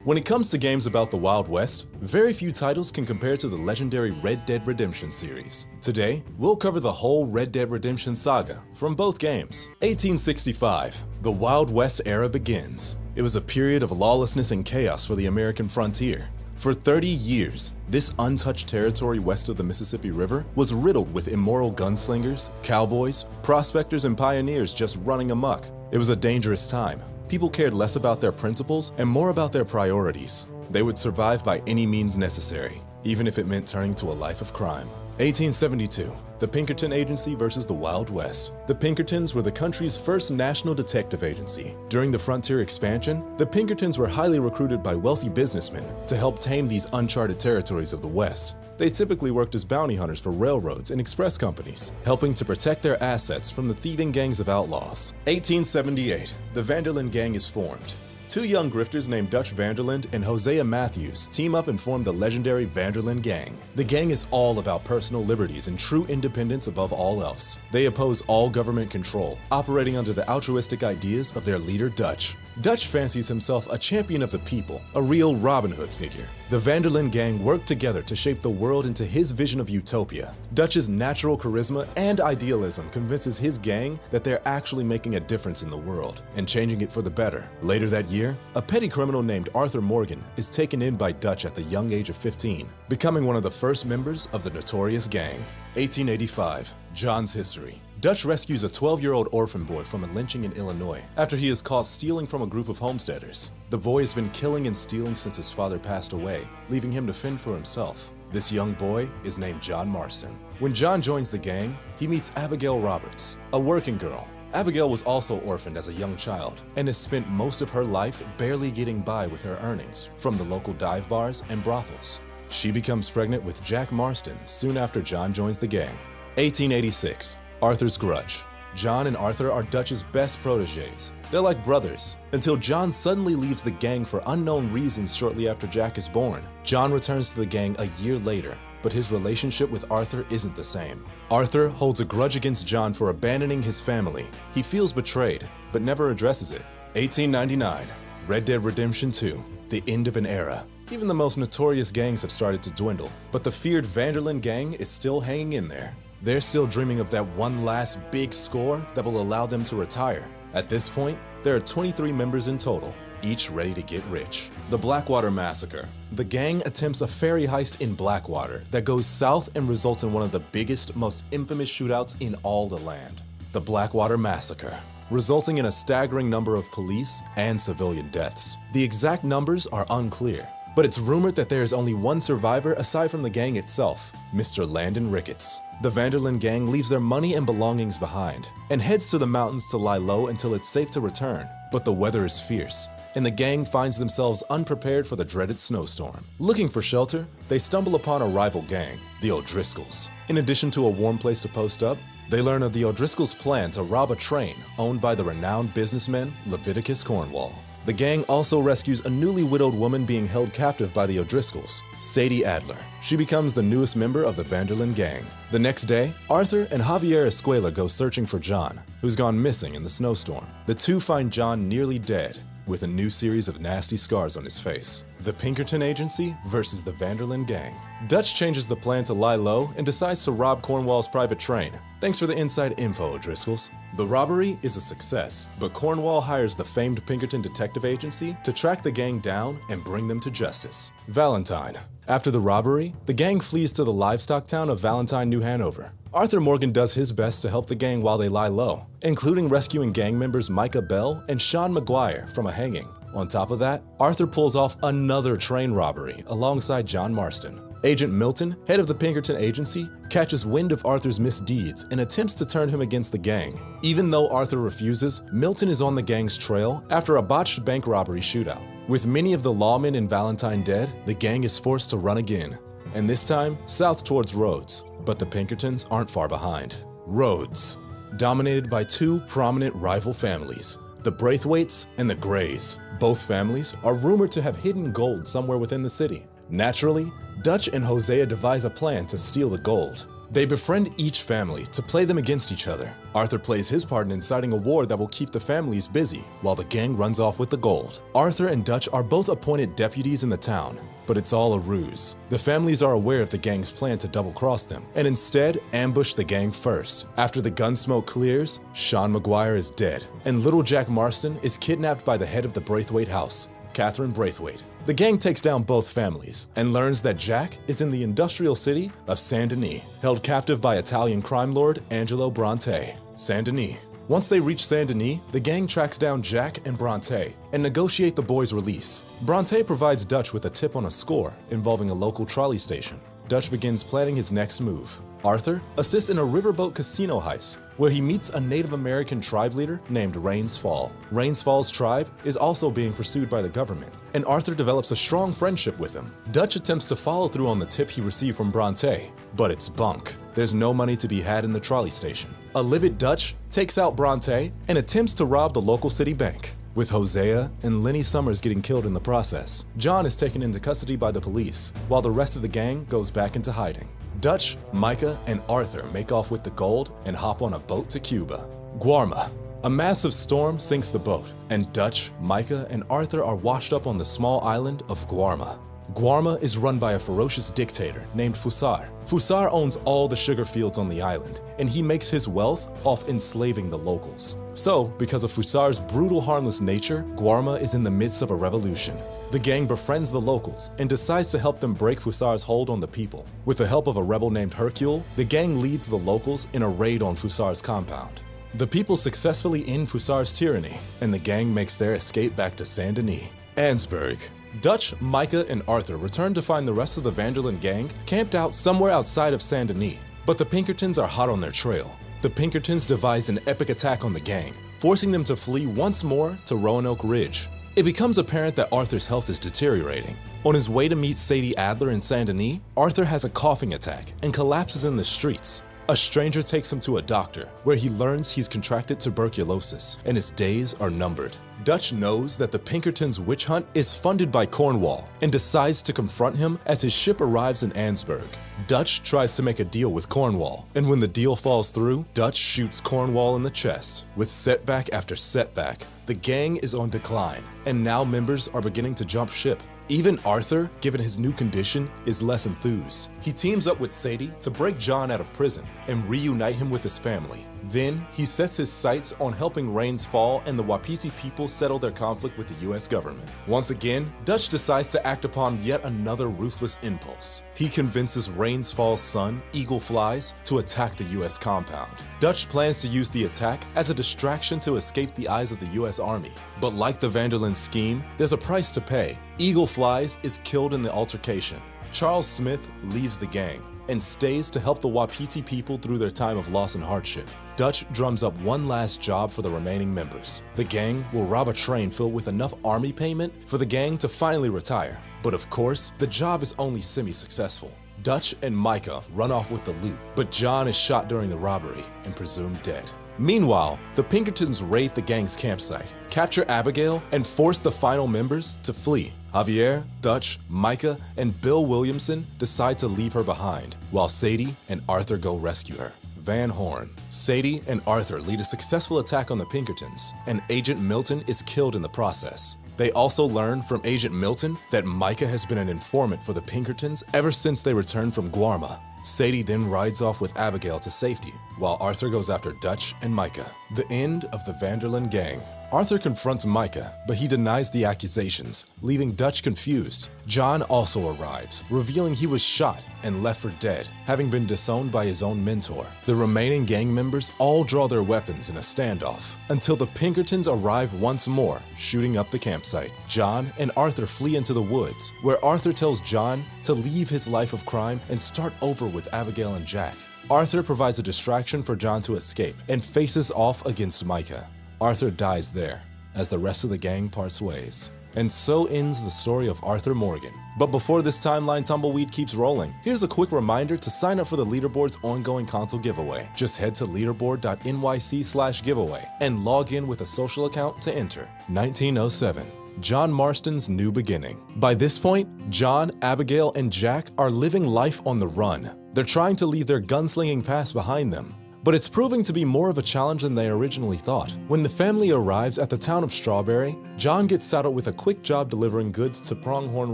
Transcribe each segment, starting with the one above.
When it comes to games about the Wild West, very few titles can compare to the legendary Red Dead Redemption series. Today, we'll cover the whole Red Dead Redemption saga from both games. 1865. The Wild West era begins. It was a period of lawlessness and chaos for the American frontier. For 30 years, this untouched territory west of the Mississippi River was riddled with immoral gunslingers, cowboys, prospectors, and pioneers just running amok. It was a dangerous time. People cared less about their principles and more about their priorities. They would survive by any means necessary, even if it meant turning to a life of crime. 1872. The Pinkerton Agency versus the Wild West. The Pinkertons were the country's first national detective agency. During the frontier expansion, the Pinkertons were highly recruited by wealthy businessmen to help tame these uncharted territories of the West. They typically worked as bounty hunters for railroads and express companies, helping to protect their assets from the thieving gangs of outlaws. 1878. The Vanderlyn Gang is formed. Two young grifters named Dutch Vanderlyn and Hosea Matthews team up and form the legendary Vanderlyn Gang. The gang is all about personal liberties and true independence above all else. They oppose all government control, operating under the altruistic ideas of their leader Dutch. Dutch fancies himself a champion of the people, a real Robin Hood figure. The Vanderlyn Gang work together to shape the world into his vision of utopia. Dutch's natural charisma and idealism convinces his gang that they're actually making a difference in the world and changing it for the better. Later that year, a petty criminal named Arthur Morgan is taken in by Dutch at the young age of 15, becoming one of the first members of the notorious gang. 1885. John's history. Dutch rescues a 12-year-old orphan boy from a lynching in Illinois after he is caught stealing from a group of homesteaders. The boy has been killing and stealing since his father passed away, leaving him to fend for himself. This young boy is named John Marston. When John joins the gang, he meets Abigail Roberts, a working girl. Abigail was also orphaned as a young child and has spent most of her life barely getting by with her earnings from the local dive bars and brothels. She becomes pregnant with Jack Marston soon after John joins the gang. 1886. Arthur's grudge. John and Arthur are Dutch's best protégés. They're like brothers, until John suddenly leaves the gang for unknown reasons shortly after Jack is born. John returns to the gang a year later, but his relationship with Arthur isn't the same. Arthur holds a grudge against John for abandoning his family. He feels betrayed, but never addresses it. 1899. Red Dead Redemption 2. The end of an era. Even the most notorious gangs have started to dwindle, but the feared Vanderlyn Gang is still hanging in there. They're still dreaming of that one last big score that will allow them to retire. At this point, there are 23 members in total, each ready to get rich. The Blackwater Massacre. The gang attempts a ferry heist in Blackwater that goes south and results in one of the biggest, most infamous shootouts in all the land. The Blackwater Massacre, resulting in a staggering number of police and civilian deaths. The exact numbers are unclear, but it's rumored that there is only one survivor aside from the gang itself, Mr. Landon Ricketts. The Vanderlyn Gang leaves their money and belongings behind and heads to the mountains to lie low until it's safe to return. But the weather is fierce, and the gang finds themselves unprepared for the dreaded snowstorm. Looking for shelter, they stumble upon a rival gang, the O'Driscolls. In addition to a warm place to post up, they learn of the O'Driscolls' plan to rob a train owned by the renowned businessman Leviticus Cornwall. The gang also rescues a newly widowed woman being held captive by the O'Driscolls, Sadie Adler. She becomes the newest member of the Vanderlyn Gang. The next day, Arthur and Javier Escuela go searching for John, who's gone missing in the snowstorm. The two find John nearly dead, with a new series of nasty scars on his face. The Pinkerton Agency versus the Vanderlyn Gang. Dutch changes the plan to lie low and decides to rob Cornwall's private train. Thanks for the inside info, O'Driscolls. The robbery is a success, but Cornwall hires the famed Pinkerton Detective Agency to track the gang down and bring them to justice. Valentine. After the robbery, the gang flees to the livestock town of Valentine, New Hanover. Arthur Morgan does his best to help the gang while they lie low, including rescuing gang members Micah Bell and Sean McGuire from a hanging. On top of that, Arthur pulls off another train robbery alongside John Marston. Agent Milton, head of the Pinkerton Agency, catches wind of Arthur's misdeeds and attempts to turn him against the gang. Even though Arthur refuses, Milton is on the gang's trail after a botched bank robbery shootout. With many of the lawmen in Valentine dead, the gang is forced to run again, and this time south towards Rhodes. But the Pinkertons aren't far behind. Rhodes, dominated by two prominent rival families, the Braithwaites and the Greys. Both families are rumored to have hidden gold somewhere within the city. Naturally, Dutch and Hosea devise a plan to steal the gold. They befriend each family to play them against each other. Arthur plays his part in inciting a war that will keep the families busy, while the gang runs off with the gold. Arthur and Dutch are both appointed deputies in the town, but it's all a ruse. The families are aware of the gang's plan to double-cross them, and instead ambush the gang first. After the gun smoke clears, Sean Maguire is dead, and little Jack Marston is kidnapped by the head of the Braithwaite house, Catherine Braithwaite. The gang takes down both families and learns that Jack is in the industrial city of Saint-Denis, held captive by Italian crime lord Angelo Bronte. Saint-Denis. Once they reach Saint-Denis, the gang tracks down Jack and Bronte and negotiate the boys' release. Bronte provides Dutch with a tip on a score involving a local trolley station. Dutch begins planning his next move. Arthur assists in a riverboat casino heist, where he meets a Native American tribe leader named Rains Fall. Rains Fall's tribe is also being pursued by the government, and Arthur develops a strong friendship with him. Dutch attempts to follow through on the tip he received from Bronte, but it's bunk. There's no money to be had in the trolley station. A livid Dutch takes out Bronte and attempts to rob the local city bank, with Hosea and Lenny Summers getting killed in the process. John is taken into custody by the police, while the rest of the gang goes back into hiding. Dutch, Micah, and Arthur make off with the gold and hop on a boat to Cuba. Guarma. A massive storm sinks the boat, and Dutch, Micah, and Arthur are washed up on the small island of Guarma. Guarma is run by a ferocious dictator named Fusar. Fusar owns all the sugar fields on the island, and he makes his wealth off enslaving the locals. So, because of Fusar's brutal, harmless nature, Guarma is in the midst of a revolution. The gang befriends the locals and decides to help them break Fusar's hold on the people. With the help of a rebel named Hercule, the gang leads the locals in a raid on Fusar's compound. The people successfully end Fusar's tyranny, and the gang makes their escape back to Saint-Denis. Ansburg. Dutch, Micah, and Arthur return to find the rest of the Vanderlyn gang camped out somewhere outside of Saint-Denis, but the Pinkertons are hot on their trail. The Pinkertons devise an epic attack on the gang, forcing them to flee once more to Roanoke Ridge. It becomes apparent that Arthur's health is deteriorating. On his way to meet Sadie Adler in Saint-Denis, Arthur has a coughing attack and collapses in the streets. A stranger takes him to a doctor, where he learns he's contracted tuberculosis and his days are numbered. Dutch knows that the Pinkertons' witch hunt is funded by Cornwall and decides to confront him as his ship arrives in Ansburg. Dutch tries to make a deal with Cornwall, and when the deal falls through, Dutch shoots Cornwall in the chest. With setback after setback, the gang is on decline, and now members are beginning to jump ship. Even Arthur, given his new condition, is less enthused. He teams up with Sadie to break John out of prison and reunite him with his family. Then, he sets his sights on helping Rains Fall and the Wapiti people settle their conflict with the US government. Once again, Dutch decides to act upon yet another ruthless impulse. He convinces Rains Fall's son, Eagle Flies, to attack the US compound. Dutch plans to use the attack as a distraction to escape the eyes of the US Army. But like the Vanderlyn scheme, there's a price to pay. Eagle Flies is killed in the altercation. Charles Smith leaves the gang and stays to help the Wapiti people through their time of loss and hardship. Dutch drums up one last job for the remaining members. The gang will rob a train filled with enough army payment for the gang to finally retire. But of course, the job is only semi-successful. Dutch and Micah run off with the loot, but John is shot during the robbery and presumed dead. Meanwhile, the Pinkertons raid the gang's campsite, capture Abigail, and force the final members to flee. Javier, Dutch, Micah, and Bill Williamson decide to leave her behind, while Sadie and Arthur go rescue her. Van Horn. Sadie and Arthur lead a successful attack on the Pinkertons, and Agent Milton is killed in the process. They also learn from Agent Milton that Micah has been an informant for the Pinkertons ever since they returned from Guarma. Sadie then rides off with Abigail to safety, while Arthur goes after Dutch and Micah. The end of the Vanderlyn gang. Arthur confronts Micah, but he denies the accusations, leaving Dutch confused. John also arrives, revealing he was shot and left for dead, having been disowned by his own mentor. The remaining gang members all draw their weapons in a standoff, until the Pinkertons arrive once more, shooting up the campsite. John and Arthur flee into the woods, where Arthur tells John to leave his life of crime and start over with Abigail and Jack. Arthur provides a distraction for John to escape and faces off against Micah. Arthur dies there, as the rest of the gang parts ways. And so ends the story of Arthur Morgan. But before this timeline tumbleweed keeps rolling, here's a quick reminder to sign up for the Leaderboard's ongoing console giveaway. Just head to leaderboard.nyc/giveaway and log in with a social account to enter. 1907. John Marston's new beginning. By this point, John, Abigail, and Jack are living life on the run. They're trying to leave their gunslinging past behind them. But it's proving to be more of a challenge than they originally thought. When the family arrives at the town of Strawberry, John gets saddled with a quick job delivering goods to Pronghorn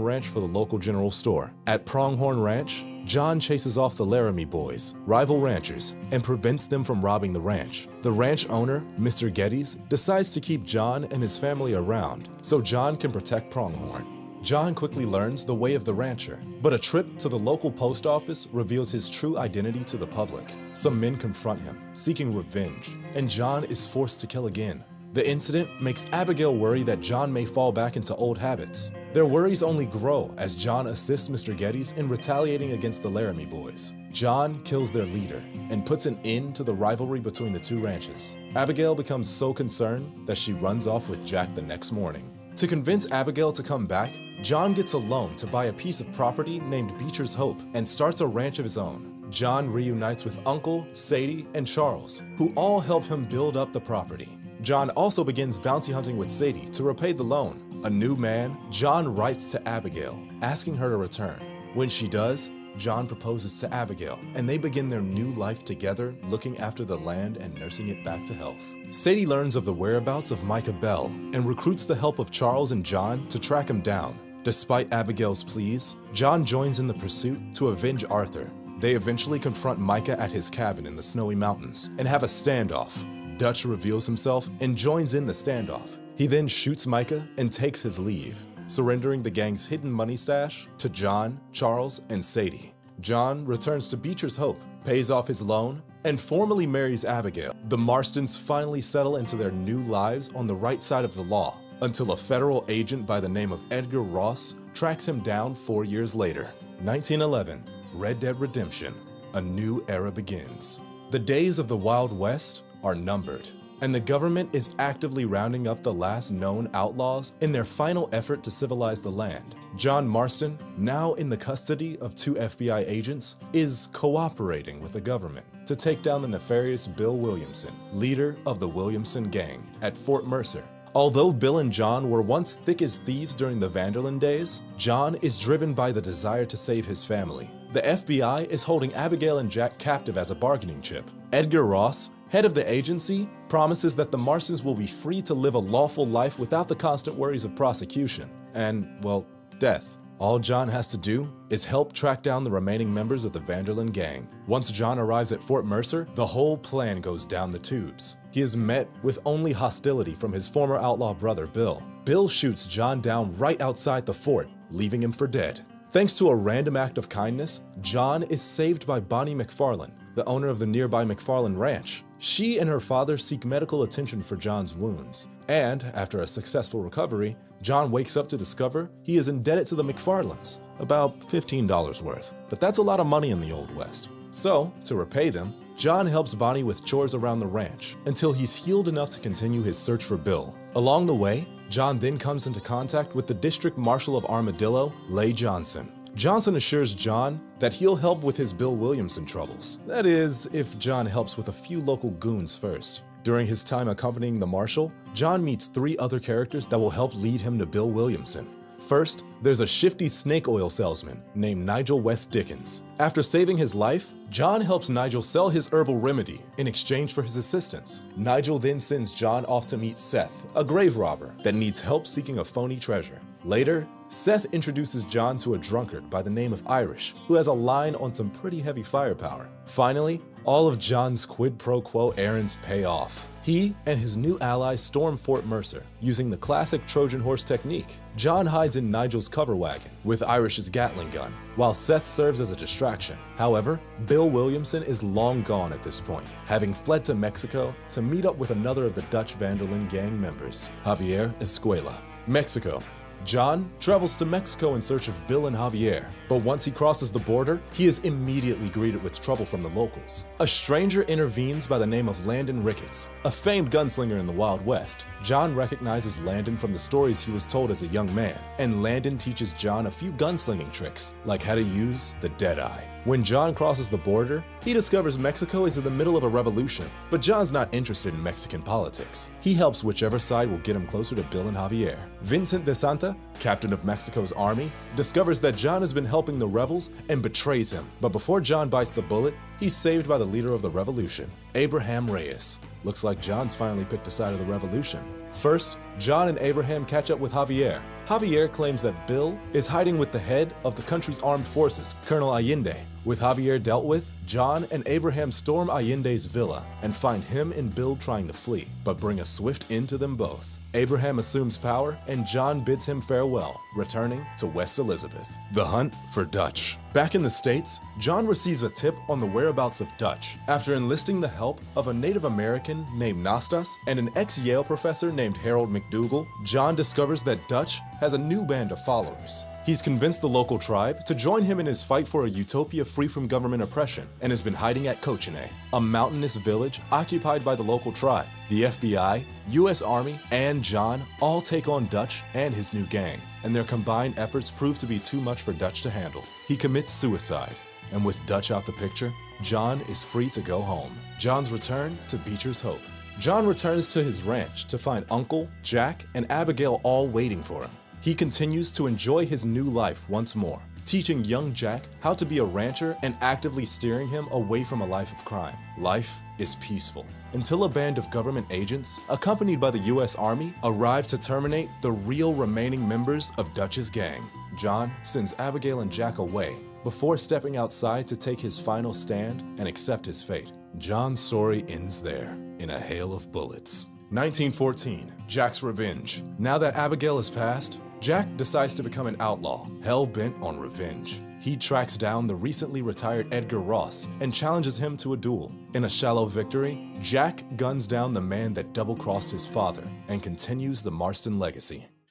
Ranch for the local general store. At Pronghorn Ranch, John chases off the Laramie boys, rival ranchers, and prevents them from robbing the ranch. The ranch owner, Mr. Geddes, decides to keep John and his family around so John can protect Pronghorn. John quickly learns the way of the rancher, but a trip to the local post office reveals his true identity to the public. Some men confront him, seeking revenge, and John is forced to kill again. The incident makes Abigail worry that John may fall back into old habits. Their worries only grow as John assists Mr. Geddes in retaliating against the Laramie boys. John kills their leader and puts an end to the rivalry between the two ranches. Abigail becomes so concerned that she runs off with Jack the next morning. To convince Abigail to come back, John gets a loan to buy a piece of property named Beecher's Hope and starts a ranch of his own. John reunites with Uncle, Sadie, and Charles, who all help him build up the property. John also begins bounty hunting with Sadie to repay the loan. A new man, John writes to Abigail, asking her to return. When she does, John proposes to Abigail, and they begin their new life together, looking after the land and nursing it back to health. Sadie learns of the whereabouts of Micah Bell and recruits the help of Charles and John to track him down. Despite Abigail's pleas, John joins in the pursuit to avenge Arthur. They eventually confront Micah at his cabin in the Snowy Mountains and have a standoff. Dutch reveals himself and joins in the standoff. He then shoots Micah and takes his leave, surrendering the gang's hidden money stash to John, Charles, and Sadie. John returns to Beecher's Hope, pays off his loan, and formally marries Abigail. The Marstons finally settle into their new lives on the right side of the law, until a federal agent by the name of Edgar Ross tracks him down 4 years later. 1911, Red Dead Redemption, a new era begins. The days of the Wild West are numbered, and the government is actively rounding up the last known outlaws in their final effort to civilize the land. John Marston, now in the custody of 2 FBI agents, is cooperating with the government to take down the nefarious Bill Williamson, leader of the Linde Gang, at Fort Mercer. Although Bill and John were once thick as thieves during the Vanderlyn days, John is driven by the desire to save his family. The FBI is holding Abigail and Jack captive as a bargaining chip. Edgar Ross, head of the agency, promises that the Marstons will be free to live a lawful life without the constant worries of prosecution and, well, death. All John has to do is help track down the remaining members of the Vanderlyn Gang. Once John arrives at Fort Mercer, the whole plan goes down the tubes. He is met with only hostility from his former outlaw brother, Bill. Bill shoots John down right outside the fort, leaving him for dead. Thanks to a random act of kindness, John is saved by Bonnie McFarland, the owner of the nearby McFarland Ranch. She and her father seek medical attention for John's wounds, and after a successful recovery, John wakes up to discover he is indebted to the McFarlands, about $15 worth. But that's a lot of money in the Old West. So, to repay them, John helps Bonnie with chores around the ranch until he's healed enough to continue his search for Bill. Along the way, John then comes into contact with the District Marshal of Armadillo, Leigh Johnson. Johnson assures John that he'll help with his Bill Williamson troubles. That is, if John helps with a few local goons first. During his time accompanying the Marshal, John meets 3 other characters that will help lead him to Bill Williamson. First, there's a shifty snake oil salesman named Nigel West Dickens. After saving his life, John helps Nigel sell his herbal remedy in exchange for his assistance. Nigel then sends John off to meet Seth, a grave robber that needs help seeking a phony treasure. Later, Seth introduces John to a drunkard by the name of Irish, who has a line on some pretty heavy firepower. Finally, all of John's quid pro quo errands pay off. He and his new ally storm Fort Mercer, using the classic Trojan horse technique. John hides in Nigel's cover wagon with Irish's Gatling gun, while Seth serves as a distraction. However, Bill Williamson is long gone at this point, having fled to Mexico to meet up with another of the Dutch Vanderlyn Gang members, Javier Escuela. Mexico. John travels to Mexico in search of Bill and Javier, But once he crosses the border, he is immediately greeted with trouble from the locals. A stranger intervenes by the name of Landon Ricketts, a famed gunslinger in the Wild West. John recognizes Landon from the stories he was told as a young man, and Landon teaches John a few gunslinging tricks, like how to use the Deadeye. When John crosses the border, he discovers Mexico is in the middle of a revolution, but John's not interested in Mexican politics. He helps whichever side will get him closer to Bill and Javier. Vincent de Santa, captain of Mexico's army, discovers that John has been helping the rebels and betrays him. But before John bites the bullet, he's saved by the leader of the revolution, Abraham Reyes. Looks like John's finally picked a side of the revolution. First, John and Abraham catch up with Javier. Javier claims that Bill is hiding with the head of the country's armed forces, Colonel Allende. With Javier dealt with, John and Abraham storm Allende's villa and find him and Bill trying to flee, but bring a swift end to them both. Abraham assumes power and John bids him farewell, returning to West Elizabeth. The hunt for Dutch. Back in the States, John receives a tip on the whereabouts of Dutch. After enlisting the help of a Native American named Nastas and an ex-Yale professor named Harold McDougall, John discovers that Dutch has a new band of followers. He's convinced the local tribe to join him in his fight for a utopia free from government oppression and has been hiding at Cochene, a mountainous village occupied by the local tribe. The FBI, US Army, and John all take on Dutch and his new gang, and their combined efforts prove to be too much for Dutch to handle. He commits suicide, and with Dutch out the picture, John is free to go home. John's return to Beecher's Hope. John returns to his ranch to find Uncle, Jack, and Abigail all waiting for him. He continues to enjoy his new life once more, teaching young Jack how to be a rancher and actively steering him away from a life of crime. Life is peaceful, until a band of government agents, accompanied by the US Army, arrive to terminate the real remaining members of Dutch's gang. John sends Abigail and Jack away before stepping outside to take his final stand and accept his fate. John's story ends there, in a hail of bullets. 1914, Jack's revenge. Now that Abigail has passed, Jack decides to become an outlaw, hell-bent on revenge. He tracks down the recently retired Edgar Ross and challenges him to a duel. In a shallow victory, Jack guns down the man that double-crossed his father and continues the Marston legacy.